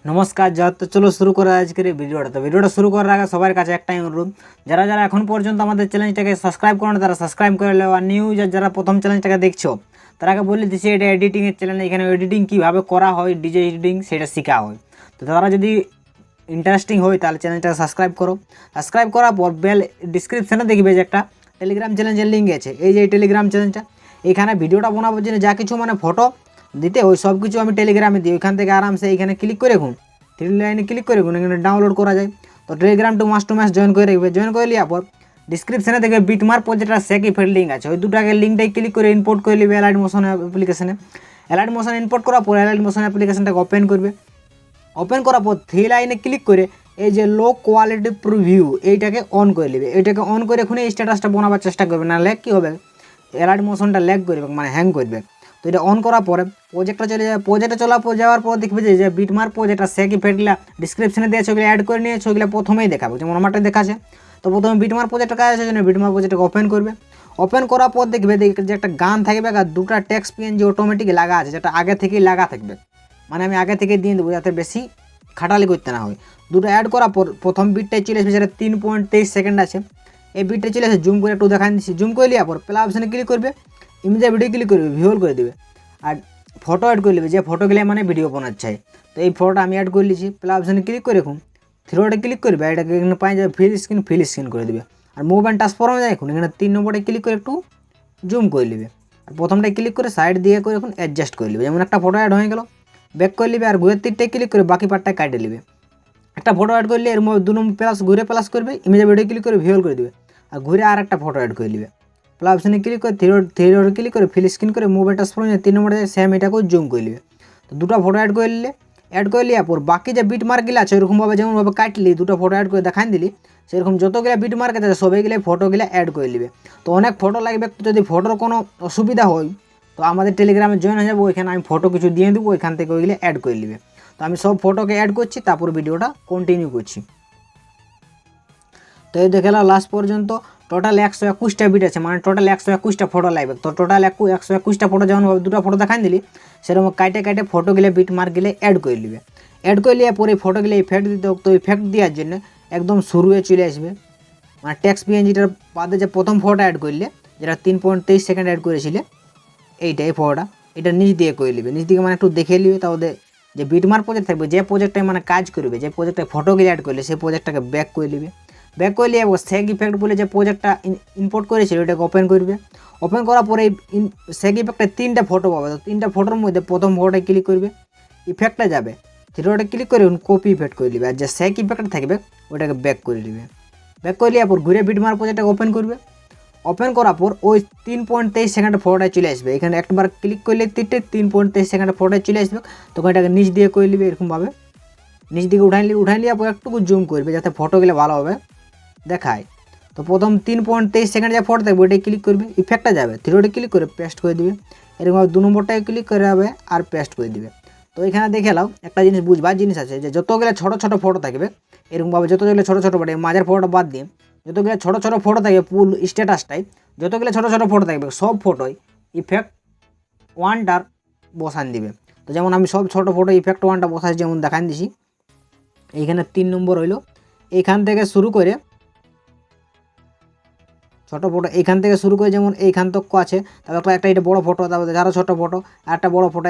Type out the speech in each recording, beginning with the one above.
नमस्कार जय। तो चलो शुरू करा आज के भिडियोटा। तो भिडियोटा शुरू करार आगे सबार काछे एकटाई अनुरोध, যারা যারা এখন পর্যন্ত আমাদের চ্যানেলটাকে সাবস্ক্রাইব করেন তারা সাবস্ক্রাইব করে নাও। আর নিউ যারা প্রথম চ্যানেলটাকে দেখছো তারা আগে বলে দিচ্ছি এটা এডিটিং এর চ্যানেল, এখানে এডিটিং কিভাবে করা হয়, ডিজে এডিটিং সেটা শেখা হয়। তো তারা যদি ইন্টারেস্টিং হয় তাহলে চ্যানেলটাকে সাবস্ক্রাইব করো। সাবস্ক্রাইব করার পর বেল ডিসক্রিপশনে দেখবে যে একটা টেলিগ্রাম চ্যানেলের লিঙ্ক আছে, এই যে টেলিগ্রাম চ্যানেলটা, এখানে ভিডিওটা বানাবার জন্য যা কিছু মানে ফটো দিতে ওই সব কিছু আমি টেলিগ্রামে দিই। ওইখান থেকে আরামসে এইখানে ক্লিক করে রাখুন, থ্রি লাইনে ক্লিক করে রাখুন, এখানে ডাউনলোড করা যায়। তো টেলিগ্রাম টু মাস জয়েন করে রাখবে। জয়েন করে নেওয়ার পর ডিসক্রিপশনে দেখবে বিটমার্ক প্রজেক্টের সেক ইফেক্ট লিঙ্ক আছে, ওই দুটাকে লিঙ্কটাই ক্লিক করে ইম্পোর্ট করে নেবে অ্যালাইট মোশন অ্যাপ্লিকেশনে। অ্যালাইট মোশন ইম্পোর্ট করার পর অ্যালাইট মোশন অ্যাপ্লিকেশনটাকে ওপেন করবে। ওপেন করার পর থ্রি লাইনে ক্লিক করে এই যে লো কোয়ালিটি প্রিভিউ এইটাকে অন করে নেবে। এইটাকে অন করে এখন এই স্ট্যাটাসটা বানাবার চেষ্টা করবে, না ল্যাগ কী হবে, অ্যালাইট মোশনটা ল্যাগ করবে মানে হ্যাং করবে। তো এটা অন করার পরে প্রজেক্টটা চলে যাবে। প্রজেক্টে যাওয়ার পর দেখবে যে বিটমার্ক প্রজেক্টটা সেক ইফেক্টগুলো ডিসক্রিপশনে দিয়ে ছবিগুলো অ্যাড করে নিয়ে ছবিগুলো প্রথমেই দেখাবো, যেমন আমারটা দেখাচ্ছে। তো প্রথমে বিটমার্ক প্রজেক্টটা কাজ আছে জন্য বিটমার্ক প্রজেক্টটাকে ওপেন করবে। ওপেন করার পর দেখবে যে একটা গান থাকবে আর দুটো টেক্সট পিএনজি অটোমেটিক লাগা আছে, যেটা আগে থেকেই লাগা থাকবে, মানে আমি আগে থেকে দিয়ে দেবো যাতে বেশি খাটালি করতে না হয়। দুটো অ্যাড করার পর প্রথম বিটটাই চলে আসবে, যেটা 3.23 সেকেন্ড আছে। এই বিটটা চলে আসে, জুম করে একটু দেখাই দিচ্ছি। জুম করে নেওয়ার পর প্লে অপশানে ক্লিক করবে, ইমেজের ভিডিও ক্লিক করবে, ভিউল করে দেবে আর ফটো অ্যাড করে নেবে, যে ফটোগুলো মানে ভিডিও বানাচ্ছে। তো এই ফটোটা আমি অ্যাড করে নিয়েছি। প্লে অপশানে ক্লিক করে রাখুন, থ্রিডে ক্লিক করবে, এটাকে এখানে পাই যাবে ফিল স্ক্রিন করে দেবে। আর মুভ অ্যান্ড ট্রান্সফর্মে যায় এখন এখানে 3 নম্বরে ক্লিক করে একটু জুম করে নেবে। আর প্রথমটায় ক্লিক করে সাইড দিয়ে করে এখন অ্যাডজাস্ট করে নেবে, যেমন একটা ফটো অ্যাড হয়ে গেল, ব্যাক করে নেবে। আর ঘুরের তীরটায় ক্লিক করে বাকি পার্টটা কাটে নেবে। একটা ফটো অ্যাড করলে এর মধ্যে 2 নম্বর প্লাস করবে, ইমেজের ভিডিও ক্লিক করে ভিউল করে দেবে। আর ঘুরে আর একটা ফটো অ্যাড করে নেবে। প্লে অপশানে ক্লিক করে থ্রিডে ক্লিক করে ফিল স্ক্রিন করে মুভ ট্রান্সফর্ম 3 নম্বরে সেম এটাকেও জুম করে নেবে। তো দুটো ফটো অ্যাড করে নেওয়ার পর বাকি যে বিট মার্কগুলো আছে ওরকমভাবে যেমনভাবে কাটলি দুটো ফটো অ্যাড করে দেখাই দিলি, সেরকম যতগুলো বিট মার্ক আছে সবাইগুলো ফটোগুলো অ্যাড করে নেবে। তো অনেক ফটো লাগবে, যদি ফটোর কোনো অসুবিধা হয় তো আমাদের টেলিগ্রামে জয়েন হয়ে যাবো, ওইখানে আমি ফটো কিছু দিয়ে দেবো, ওইখান থেকে ওইগুলো অ্যাড করে নেবে। তো আমি সব ফটোকে অ্যাড করছি, তারপর ভিডিওটা কন্টিনিউ করছি। তো এই দেখে লাস্ট পর্যন্ত টোটাল 121টা বিট আছে, মানে টোটাল 121টা ফটো লাগবে। তো টোটাল 121টা ফটো যেমন দুটো ফটো দেখাই দিলি সেরকম কাটে ফটোগুলো বিট মার্কগুলো অ্যাড করে নেবে। অ্যাড করে নেওয়ার পরে ফটোগুলো ইফেক্ট দিতে হোক, তো ইফেক্ট দেওয়ার জন্য একদম শুরুয়ে চলে আসবে, মানে টেক্সট পিএনজিটার বাদে যে প্রথম ফটো অ্যাড করলে যেটা 3.23 সেকেন্ড অ্যাড করেছিলে এই ফটোটা, এটা নিচ দিয়ে করে নেবে। নিচ দিকে মানে একটু দেখে নেবে, তাহলে যে বিটমার্ক প্রজেক্ট থাকবে, যে প্রজেক্টটায় মানে কাজ করবে, যে প্রজেক্টে ফটোগুলো অ্যাড করলে সেই প্রজেক্টটাকে ব্যাক করে নেবে। ব্যাক করে নিয়ে সেক ইফেক্ট বলে যে প্রজেক্টটা ইম্পোর্ট করেছিল ওটাকে ওপেন করবে। ওপেন করার পরে এই সেক ইফেক্টে 3টা ফটো পাবে। তো 3টা ফটোর মধ্যে প্রথম ফটোটায় ক্লিক করবে, ইফেক্টে যাবে, থ্রিডে ক্লিক করে কপি ইফেক্ট করে নেবে। আর যে সেক ইফেক্টটা থাকবে ওটাকে ব্যাক করে নেবে। ব্যাক করে নেওয়ার পর ঘুরে বিটমার্ক প্রজেক্টটাকে ওপেন করবে। ওপেন করার পর ওই 3.23 সেকেন্ডের ফটোটায় চলে আসবে, এখানে একবার ক্লিক করলে 3.23 সেকেন্ডের ফটোটায় চলে আসবে। তখন এটাকে নিচ দিয়ে করে নেবে, এরকমভাবে নিচ দিকে উঠাই নেওয়ার পর একটুকু জুম করবে যাতে ফটোগুলো ভালোভাবে দেখায়। তো প্রথম 3.23 সেকেন্ড যে ফটো থাকবে ওইটাই ক্লিক করবে, ইফেক্টটা যাবে, থ্রিডে ক্লিক করে পেস্ট করে দিবে। এরকম 2 নম্বরটায় ক্লিক করে যাবে আর পেস্ট করে দিবে। তো এখানে দেখে নাও একটা জিনিস বুঝবার জিনিস আছে, যে যতগুলো ছোটো ছোটো ফটো থাকবে এরকমভাবে, যতগুলো ছোটো ছোটো ফটো মাঝের ফটোটা বাদ দিয়ে যতগুলো ছোটো ছোটো ফটো থাকবে ফুল স্ট্যাটাসটাই, যতগুলো ছোটো ছোটো ফটো থাকবে সব ফটোই ইফেক্ট 1টার বসান দিবে। তো যেমন আমি সব ছোটো ফটো ইফেক্ট 1টা বসাই, যেমন দেখান দিছি। এইখানে 3 নম্বর হইলো, এইখান থেকে শুরু করে ছোটো ফটো, এইখান থেকে শুরু করে যেমন এইখান তক আছে, তারপর একটা এটা বড়ো ফটো, তারপর আরও ছোটো ফটো, আর একটা বড়ো ফটো,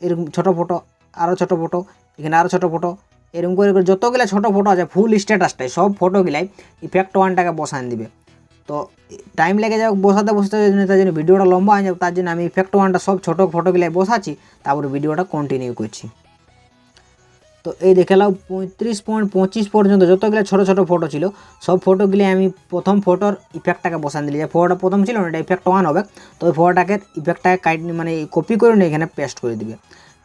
এরকম ছোটো ফটো, আরও ছোটো ফটো, এখানে আরও ছোটো ফটো, এরকম করে যতগুলো ছোটো ফটো আছে ফুল স্ট্যাটাসটাই সব ফটোগুলাই ইফেক্ট 1টাকে বসান দিবে। তো টাইম লেগে যাবে বসাতে তার জন্য ভিডিওটা লম্বা হয়ে যাবে, তার জন্য আমি ইফেক্ট 1টা সব ছোটো ফটোগুলাই বসাচ্ছি, তারপরে ভিডিওটা কন্টিনিউ করছি। তো এই দেখে নাও 35.25 পর্যন্ত যতগুলো ছোটো ছোটো ফটো ছিল সব ফটোগুলি আমি প্রথম ফটোর ইফেক্টটাকে বসান দিলি। যে ফটোটা প্রথম ছিল না, এটা ইফেক্ট 1 হবে। তো ওই ফটোটাকে ইফেক্টটাকে মানে কপি করে নিয়ে এখানে পেস্ট করে দিবে।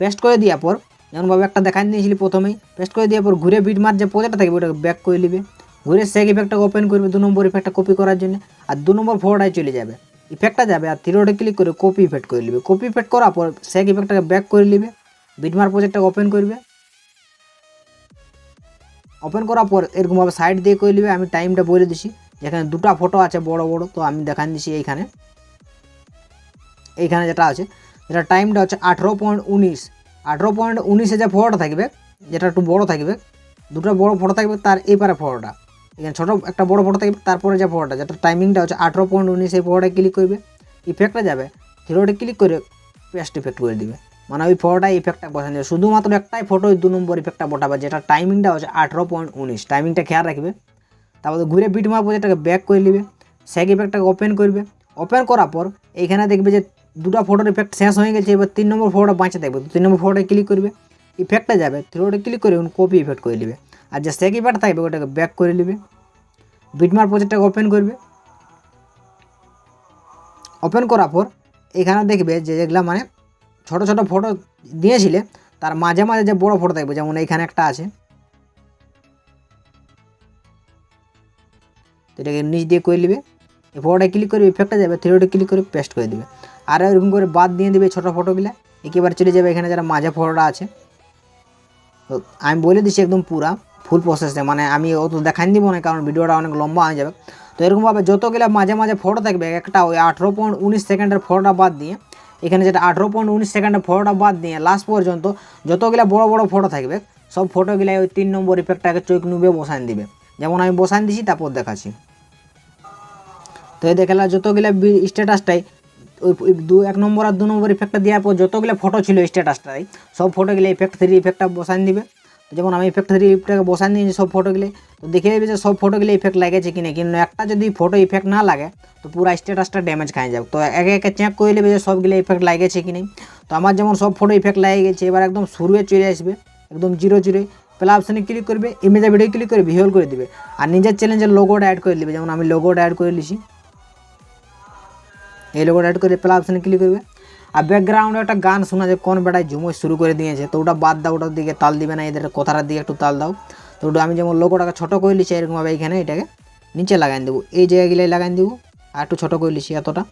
পেস্ট করে দেওয়ার পর যেমনভাবে একটা দেখাই দিয়েছিলি প্রথমেই, পেস্ট করে দেওয়ার পর ঘুরে বিটমার্ক যে প্রজেক্টটা থাকবে ওটাকে ব্যাক করে নিবে। ঘুরে সেক ইফেক্টটাকে ওপেন করবে 2 নম্বর ইফেক্টটা কপি করার জন্য, আর 2 নম্বর ফটোটায় চলে যাবে, ইফেক্টটা যাবে আর থ্রিডটে ক্লিক করে কপি ইফেক্ট করে নেবে। কপি ইফেক্ট করার পর সেক ইফেক্টটাকে ব্যাক করে নেবে, বিটমার্ক প্রজেক্টটাকে ওপেন করবে। ওপেন করার পর এরকমভাবে সাইড দিয়ে করে নেবে। আমি টাইমটা বলে দিছি, যেখানে দুটা ফটো আছে বড় বড়, তো আমি দেখান দিছি এইখানে যেটা আছে, যেটা টাইমটা হচ্ছে 18.19। 18.19 যে ফটোটা থাকবে, যেটা একটু বড় থাকবে, দুটো বড় ফটো থাকবে, তার এপারে ফটোটা, এখানে ছোটো একটা বড় ফটো থাকবে, তারপরে যে ফটোটা যেটা টাইমিংটা হচ্ছে 18.19, এই ফটোটা ক্লিক করবে, ইফেক্টটা যাবে, থ্রিডটে ক্লিক করে পেস্ট ইফেক্ট করে দিবে। মানে ওই ফটোটা ইফেক্টটা বসানো যাবে, শুধুমাত্র একটাই ফটো ওই 2 নম্বর ইফেক্টটা বসাবে, যেটা টাইমিংটা হচ্ছে 18.19। টাইমিংটা খেয়াল রাখবে। তারপরে ঘুরে বিটমার্ক প্রজেক্টটাকে ব্যাক করে নেবে, সেক ইফেক্টটাকে ওপেন করবে। ওপেন করার পর এইখানে দেখবে যে দুটো ফটোর ইফেক্ট শেষ হয়ে গেছে, এবার 3 নম্বর ফটোটা বাঁচে থাকবে। তো 3 নম্বর ফটোটা ক্লিক করবে, ইফেক্টটা যাবে, থ্রিডটে ক্লিক করে কপি ইফেক্ট করে নেবে, আর যে সেক ইফেক্ট থাকবে ওটাকে ব্যাক করে নেবে। বিটমার্ক প্রজেক্টটাকে ওপেন করবে। ওপেন করার পর এখানে দেখবে যে যেগুলা মানে ছোটো ছোটো ফটো দিয়েছিলে তার মাঝে মাঝে যে বড় ফটো থাকবে, যেমন এইখানে একটা আছে, তো এটাকে নিচ দিয়ে করে নেবে, এই ফটোটা ক্লিক করবে, ইফেক্টটা যাবে, থ্রিডটে ক্লিক করে পেস্ট করে দেবে। আর এরকম করে বাদ দিয়ে দেবে ছোটো ফটোগুলো, একেবারে চলে যাবে এখানে যারা মাঝে ফটোটা আছে। তো আমি বলে দিচ্ছি একদম পুরা ফুল প্রসেসে, মানে আমি অত দেখাই দিব না কারণ ভিডিওটা অনেক লম্বা হয়ে যাবে। তো এরকমভাবে যতগুলো মাঝে মাঝে ফটো থাকবে, একটা ওই 18.19 সেকেন্ডের ফটোটা বাদ দিয়ে, এখানে যেটা 18.19 সেকেন্ডের ফটোটা বাদ দিয়ে লাস্ট পর্যন্ত যতগুলো বড় বড় ফটো থাকবে সব ফটোগুলাই ওই 3 নম্বর ইফেক্টটাকে চোখ নুবে বসান দিবে, যেমন আমি বসান দিছি তারপর দেখাচ্ছি। তো এই দেখলাম যতগুলো স্ট্যাটাসটাই ওই 1 নম্বর আর 2 নম্বর ইফেক্টটা দেওয়ার পর যতগুলো ফটো ছিল স্ট্যাটাসটাই সব ফটোগুলো ইফেক্ট 3 ইফেক্টটা বসান দিবে। যেমন আমি ইফেক্ট 3 ইফেক্টটাকে বসান দিয়েছি সব ফটোগুলো, তো দেখে নেবে যে সব ফটোগুলো ইফেক্ট লাগেছে কিনা। কিন্তু একটা যদি ফটো ইফেক্ট না লাগে তো পুরো স্ট্যাটাসটা ড্যামেজ খাই যাবে। তো একে একে চেক করে নেবে যে সবগুলো ইফেক্ট লাগেছে কি নেই। তো আমার যেমন সব ফটো ইফেক্ট লাগে গেছে, এবার একদম শুরুয়ে চলে আসবে, একদম জিরো প্লে অপশানে ক্লিক করবে, ইমেজে ভিডিও ক্লিক করে ভিউয়াল করে দিবে, আর নিজের চ্যালেঞ্জের লোগোটা অ্যাড করে দিবে। যেমন আমি লোগোটা অ্যাড করে নিছি, এই লোগোটা অ্যাড করে প্লে অপশানে ক্লিক করবে। আর ব্যাকগ্রাউন্ডে একটা গান শোনা যে কোন বেটায় ঝুমোই শুরু করে দিয়েছে, তো ওটা বাদ দাও, ওটার দিকে তাল দিবে না, এদের কথাটার দিকে একটু তাল দাও। তো ওটা আমি যেমন লোগোটাকে ছোটো করে নিচ্ছি এরকমভাবে এইখানে এটাকে নিচে লাগাই দেবো, এই জায়গাগুলোই লাগাই দেবো, আর একটু ছোটো করে নিচ্ছি এতটা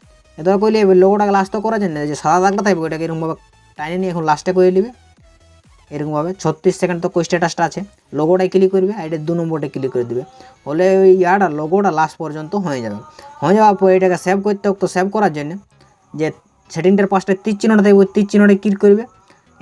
করলে লোগোটাকে লাস্টে করা যায় না, যে সাদা দাগটা থাকবে ওটাকে এরকমভাবে টাইনে নিয়ে এখন লাস্টে করে নেবে। এরকমভাবে 36 সেকেন্ড তো স্ট্যাটাসটা আছে, লোগোটায় ক্লিক করবে, আর এটা 2 নম্বরটা ক্লিক করে দেবে, বলে ওই ইয়াটা লোগোটা লাস্ট পর্যন্ত হয়ে যাবে। হয়ে যাওয়ার পর এটাকে সেভ করতে হোক, তো সেভ করার জন্য যে সেটিংটার পাশটা তীর চিহ্নটা থাকবে, ওই তীর চিহ্নটা ক্লিক করবে,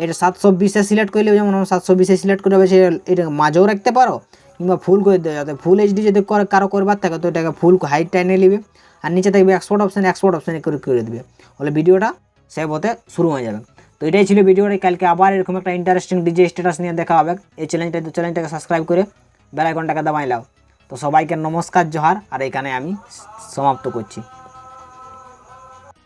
এটা 720-এ সিলেক্ট করলে, যেমন আমরা 720-এ সিলেক্ট করে সে এটা মাঝেও রাখতে পারো কিংবা ফুল করে দেওয়া যাতে ফুল এইচডি যদি কারো করবার থাকে তো এটাকে ফুল হাইট টাইনে নেবে, আর নিচে থাকবে এক্সপোর্ট অপশানে করে দেবে, বলে ভিডিওটা সেভ হতে শুরু হয়ে যাবে। তো এটাই ছিল ভিডিওটা। কালকে আবার এরকম একটা ইন্টারেস্টিং ডিজে স্ট্যাটাস নিয়ে দেখা হবে। এই চ্যানেলটাকে সাবস্ক্রাইব করে বেল আইকনটাকে দাবাই লাও। তো সবাইকে নমস্কার, জোহার, আর এখানে আমি সমাপ্ত করছি।